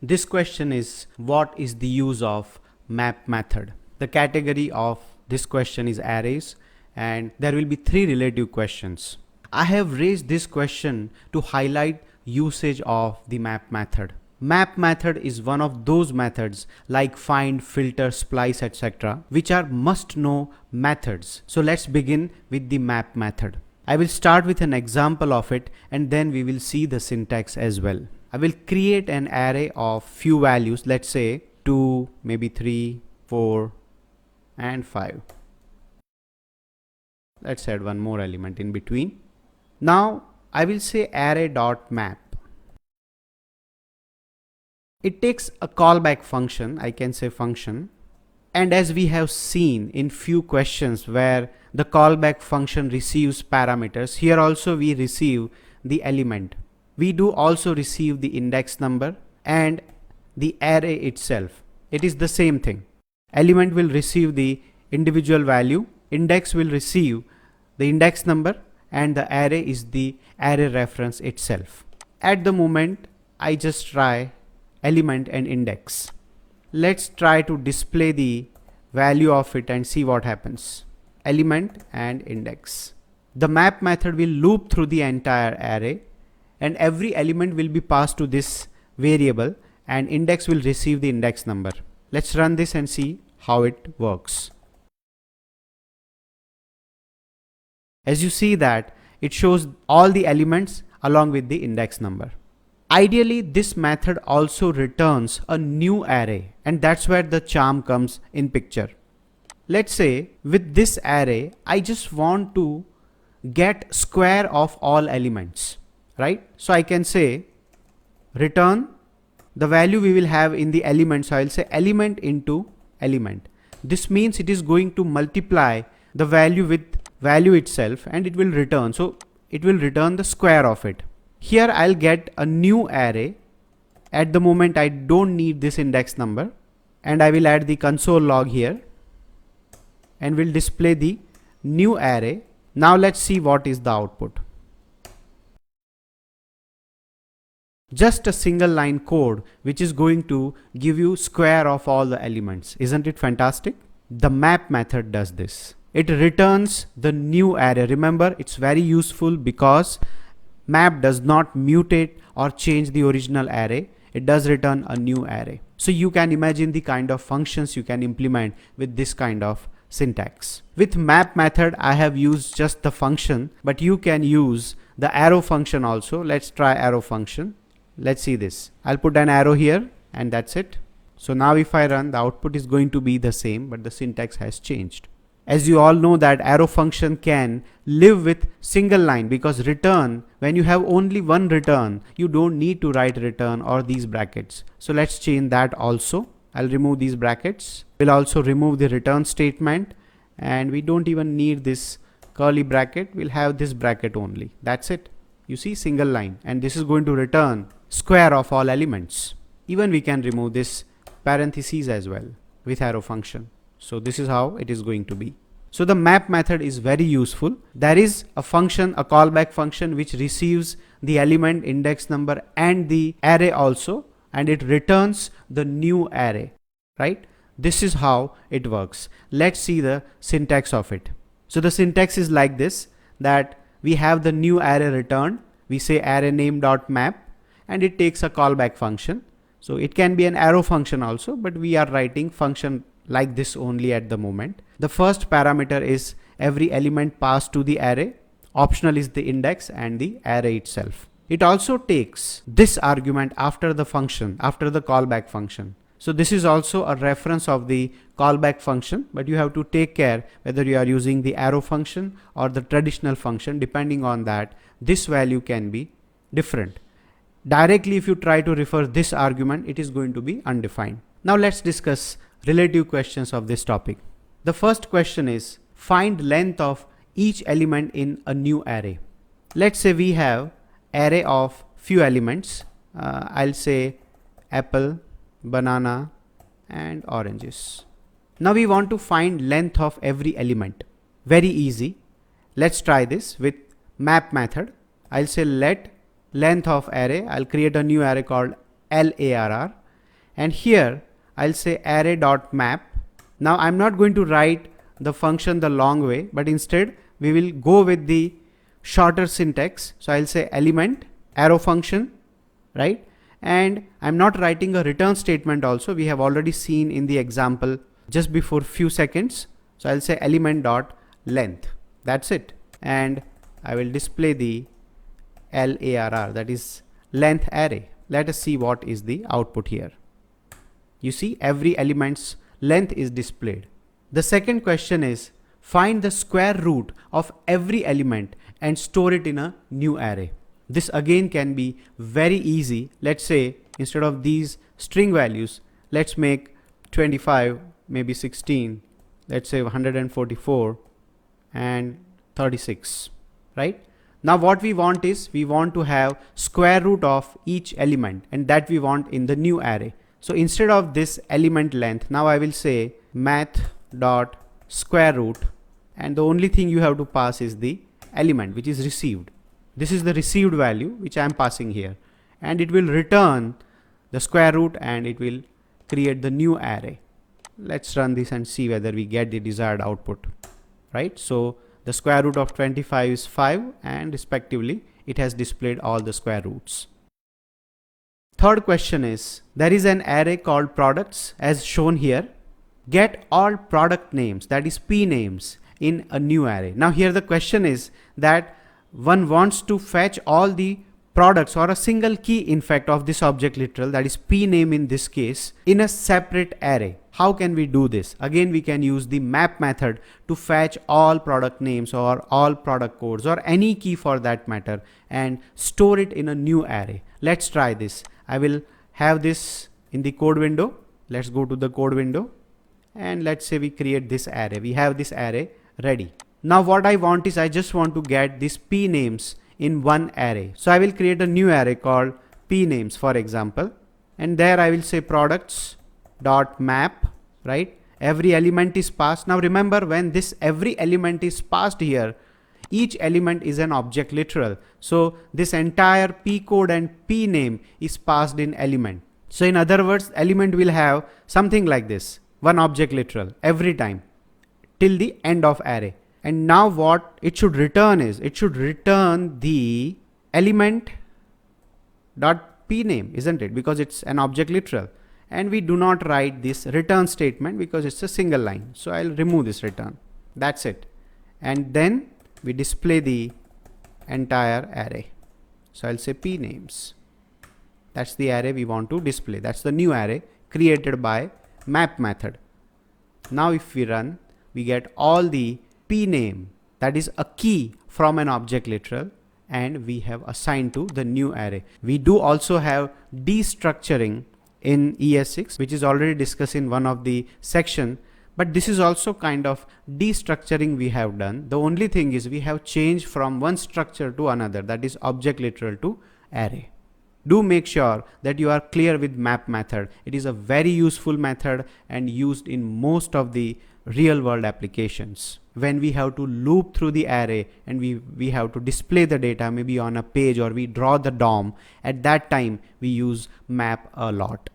This question is, what is the use of map method? The category of this question is arrays, and there will be three relative questions. I have raised this question to highlight usage of the map method. Map method is one of those methods like find, filter, splice, etc., which are must-know methods. So let's begin with the map method. I will start with an example of it, and then we will see the syntax as well. I will create an array of few values, let's say 2, maybe 3, 4, and 5. Let's add one more element in between. Now I will say array.map. It takes a callback function, I can say function, and as we have seen in few questions where the callback function receives parameters, here also we receive the element. We do also receive the index number and the array itself. It is the same thing. Element will receive the individual value, index will receive the index number, and the array is the array reference itself. At the moment, I just try element and index. Let's try to display the value of it and see what happens. Element and index. The map method will loop through the entire array, and every element will be passed to this variable, and index will receive the index number. Let's run this and see how it works. As you see that it shows all the elements along with the index number. Ideally, this method also returns a new array, and that's where the charm comes in picture. Let's say with this array, I just want to get square of all elements, right? So I can say return the value we will have in the element. So I'll say element into element. This means it is going to multiply the value with value itself, and it will return. So it will return the square of it. Here I'll get a new array. At the moment I don't need this index number, and I will add the console log here and will display the new array. Now let's see what is the output. Just a single line code which is going to give you square of all the elements. Isn't it fantastic? The map method does this. It returns the new array. Remember, it's very useful because map does not mutate or change the original array. It does return a new array. So you can imagine the kind of functions you can implement with this kind of syntax. With map method, I have used just the function, but you can use the arrow function also. Let's try arrow function. Let's see this. I'll put an arrow here, and that's it. So now if I run, the output is going to be the same, but the syntax has changed. As you all know that arrow function can live with single line, because return, when you have only one return, you don't need to write return or these brackets. So let's change that also. I'll remove these brackets. We'll also remove the return statement, and we don't even need this curly bracket. We'll have this bracket only. That's it. You see, single line, and this is going to return square of all elements. Even we can remove this parentheses as well with arrow function. So this is how it is going to be. So the map method is very useful. There is a function, a callback function, which receives the element, index number, and the array also, and it returns the new array, right? This is how it works. Let's see the syntax of it. So the syntax is like this, that we have the new array returned. We say array name.map, and it takes a callback function. So it can be an arrow function also, but we are writing function like this only at the moment. The first parameter is every element passed to the array. Optional is the index and the array itself. It also takes this argument after the function, after the callback function. So this is also a reference of the callback function, but you have to take care whether you are using the arrow function or the traditional function. Depending on that, this value can be different. Directly, if you try to refer this argument, it is going to be undefined. Now let's discuss relative questions of this topic. The first question is, find length of each element in a new array. Let's say we have array of few elements. I'll say apple, banana, and oranges. Now we want to find length of every element. Very easy. Let's try this with map method. I'll say let length of array. I'll create a new array called LARR. and here I'll say array.map. Now I'm not going to write the function the long way, but instead we will go with the shorter syntax. So I'll say element arrow function, right? And I'm not writing a return statement also. We have already seen in the example just before few seconds. So I'll say element dot length. That's it. And I will display the LARR, that is length array. Let us see what is the output here. You see every element's length is displayed. The second question is find the square root of every element and store it in a new array. This again can be very easy. Let's say instead of these string values, let's make 25, maybe 16, let's say 144 and 36, right? Now what we want is we want to have square root of each element, and that we want in the new array. So instead of this element length, now I will say math dot square root, and the only thing you have to pass is the element which is received. This is the received value which I am passing here, and it will return the square root and it will create the new array. Let's run this and see whether we get the desired output, right? So the square root of 25 is 5, and respectively it has displayed all the square roots. Third question is, there is an array called products as shown here. Get all product names, that is P names, in a new array. Now here the question is that one wants to fetch all the products, or a single key in fact of this object literal, that is P name in this case, in a separate array. How can we do this? Again, we can use the map method to fetch all product names or all product codes or any key for that matter and store it in a new array. Let's try this. I will have this in the code window. Let's go to the code window and let's say we create this array. We have this array ready. Now what I want is I just want to get these P names in one array. So I will create a new array called P names, for example, and there I will say products dot map, right? Every element is passed. Now remember, when this every element is passed here, each element is an object literal. So this entire P code and P name is passed in element. So in other words, element will have something like this, one object literal every time till the end of array. And now what it should return is, it should return the element dot P name, isn't it? Because it's an object literal. And we do not write this return statement because it's a single line. So I'll remove this return. That's it. And then we display the entire array. So I'll say P names. That's the array we want to display. That's the new array created by map method. Now if we run, we get all the P name, that is a key from an object literal, and we have assigned to the new array. We do also have destructuring in ES6, which is already discussed in one of the section, but this is also kind of destructuring we have done. The only thing is we have changed from one structure to another, that is object literal to array. Do make sure that you are clear with map method. It is a very useful method and used in most of the real world applications. When we have to loop through the array and we have to display the data maybe on a page, or we draw the DOM, at that time we use map a lot.